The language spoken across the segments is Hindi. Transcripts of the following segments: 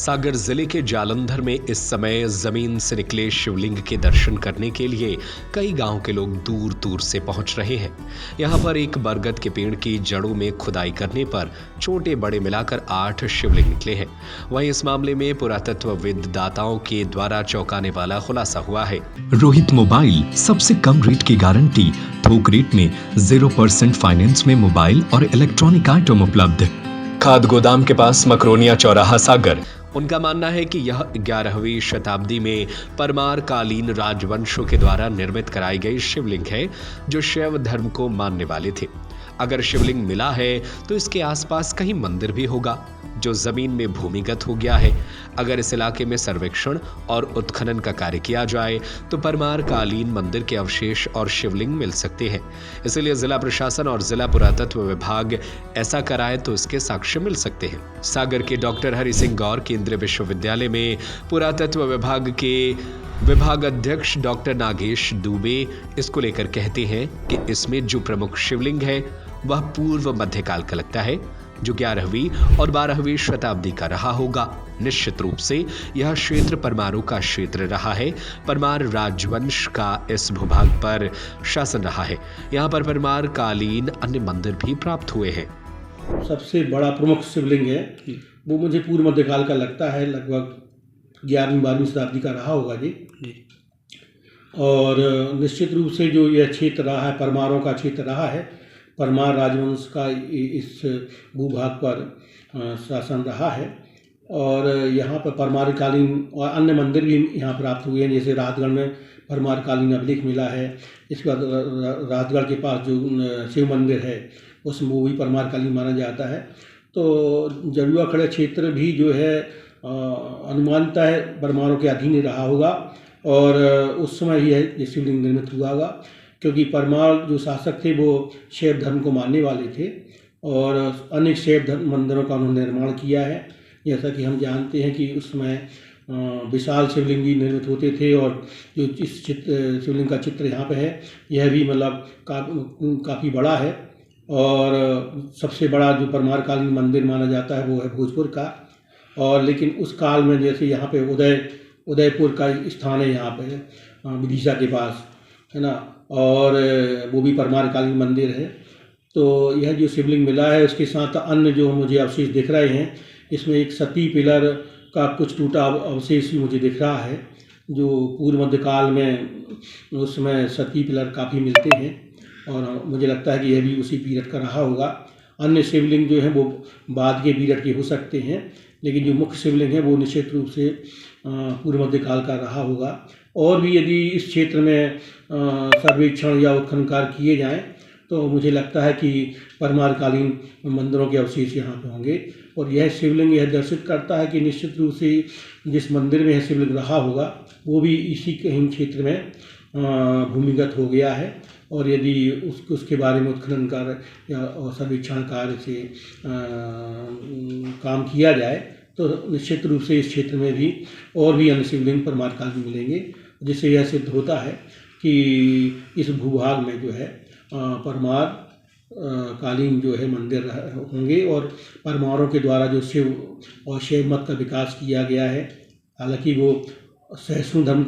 सागर जिले के जालंधर में इस समय जमीन से निकले शिवलिंग के दर्शन करने के लिए कई गांव के लोग दूर दूर से पहुंच रहे हैं। यहां पर एक बरगद के पेड़ की जड़ों में खुदाई करने पर छोटे बड़े मिलाकर 8 शिवलिंग निकले हैं। वहीं इस मामले में पुरातत्वविद दाताओं के द्वारा चौंकाने वाला खुलासा हुआ है। रोहित मोबाइल, सबसे कम रेट की गारंटी, थोक रेट में 0% फाइनेंस में मोबाइल और इलेक्ट्रॉनिक आइटम उपलब्ध। खाद गोदाम के पास मकरोनिया चौराहा सागर। उनका मानना है कि यह 11वीं शताब्दी में परमार कालीन राजवंशों के द्वारा निर्मित कराई गई शिवलिंग है, जो शैव धर्म को मानने वाले थे। अगर शिवलिंग मिला है तो इसके आसपास कहीं मंदिर भी होगा जो जमीन में भूमिगत हो गया है। अगर इस इलाके में सर्वेक्षण और उत्खनन का कार्य किया जाए तो परमार कालीन मंदिर के अवशेष और शिवलिंग मिल सकते हैं। इसलिए जिला प्रशासन और जिला पुरातत्व विभाग ऐसा कराए तो इसके साक्ष्य मिल सकते हैं। सागर के डॉक्टर हरि सिंह गौर केंद्रीय विश्वविद्यालय में पुरातत्व विभाग के विभाग अध्यक्ष डॉक्टर नागेश दुबे इसको लेकर कहते हैं कि इसमें जो प्रमुख शिवलिंग है वह पूर्व मध्यकाल का लगता है, जो 11वीं और 12वीं शताब्दी का रहा होगा। निश्चित रूप से यह क्षेत्र परमारों का क्षेत्र रहा है। परमार राजवंश का इस भूभाग पर शासन रहा है। यहाँ पर परमार कालीन अन्य मंदिर भी प्राप्त हुए हैं। सबसे बड़ा प्रमुख शिवलिंग है वो मुझे पूर्व मध्यकाल का लगता है, लगभग 11वीं-12वीं शताब्दी का रहा होगा जी। और निश्चित रूप से जो यह क्षेत्र रहा है, परमारों का क्षेत्र रहा है, परमार राजवंश का इस भूभाग पर शासन रहा है। और यहाँ पर परमार कालीन और अन्य मंदिर भी यहाँ प्राप्त हुए हैं, जैसे राहतगढ़ में परमार कालीन अभिलेख मिला है। इसके बाद राहतगढ़ के पास जो शिव मंदिर है उसमें वो भी परमार कालीन माना जाता है। तो जरुआ खड़े क्षेत्र भी जो है अनुमानता है परमारों के अधीन रहा होगा और उस समय ही यह शिवलिंग निर्मित हुआ होगा, क्योंकि परमार जो शासक थे वो शैव धर्म को मानने वाले थे और अनेक शैव धर्म मंदिरों का उन्होंने निर्माण किया है। जैसा कि हम जानते हैं कि उस समय विशाल शिवलिंग भी निर्मित होते थे और जो इस शिवलिंग का चित्र यहाँ पे है यह भी मतलब काफ़ी बड़ा है। और सबसे बड़ा जो परमार कालीन मंदिर माना जाता है वो है भोजपुर का। और लेकिन उस काल में जैसे यहाँ पे उदयपुर का स्थान है, यहाँ पे विदिशा के पास है ना, और वो भी परमार कालीन मंदिर है। तो यह जो शिवलिंग मिला है उसके साथ अन्य जो मुझे अवशेष दिख रहे हैं, इसमें एक सती पिलर का कुछ टूटा अवशेष भी मुझे दिख रहा है, जो पूर्व मध्यकाल में उस समय सती पिलर काफ़ी मिलते हैं और मुझे लगता है कि यह भी उसी पीरियड का रहा होगा। अन्य शिवलिंग जो है वो बाद के पीरियड के हो सकते हैं, लेकिन जो मुख्य शिवलिंग है वो निश्चित रूप से पूर्व मध्यकाल का रहा होगा। और भी यदि इस क्षेत्र में सर्वेक्षण या उत्खनन कार्य किए जाएँ तो मुझे लगता है कि परमार कालीन मंदिरों के अवशेष यहाँ पे होंगे। और यह शिवलिंग यह दर्शित करता है कि निश्चित रूप से जिस मंदिर में यह शिवलिंग रहा होगा वो भी इसी कहीं क्षेत्र में भूमिगत हो गया है। और यदि उसके बारे में उत्खनन कार्य या सर्वेक्षण कार्य से काम किया जाए तो निश्चित रूप से इस क्षेत्र में भी और भी अन्य शिवलिंग परमार काल में मिलेंगे, जिससे यह सिद्ध होता है कि इस भूभाग में जो है परमार कालीन जो है मंदिर होंगे और परमारों के द्वारा जो शिव और शैव मत का विकास किया गया है। हालांकि वो सहिष्णु धर्म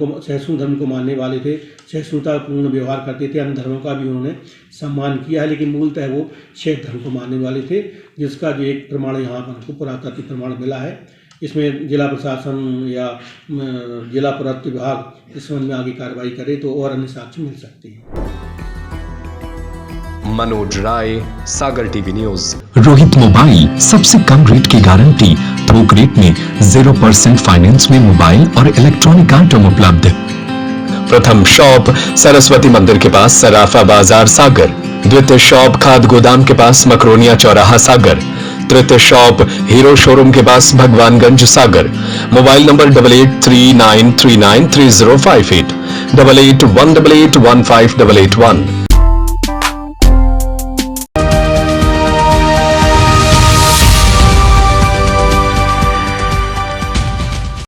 को मानने वाले थे, सहिष्णुतापूर्ण व्यवहार करते थे, अन्य धर्मों का भी उन्होंने सम्मान किया है, लेकिन मूलतः वो शैव धर्म को मानने वाले थे, जिसका जो एक प्रमाण यहाँ पर हमको पुरातात्विक प्रमाण मिला है। इसमें जिला प्रशासन या जिला पुरातत्व विभाग इस संबंध में आगे कार्रवाई करे तो और अन्य साक्ष्य मिल सकते हैं। मनोज राय, सागर टीवी न्यूज। रोहित मोबाइल, सबसे कम रेट की गारंटी, थोक रेट में 0% फाइनेंस में मोबाइल और इलेक्ट्रॉनिक आइटम उपलब्ध। प्रथम शॉप सरस्वती मंदिर के पास सराफा बाजार सागर। द्वितीय शॉप खाद गोदाम के पास मकरोनिया चौराहा सागर। तृतीय शॉप हीरो शोरूम के पास भगवानगंज सागर। Mobile number 8839393058, 8818815881।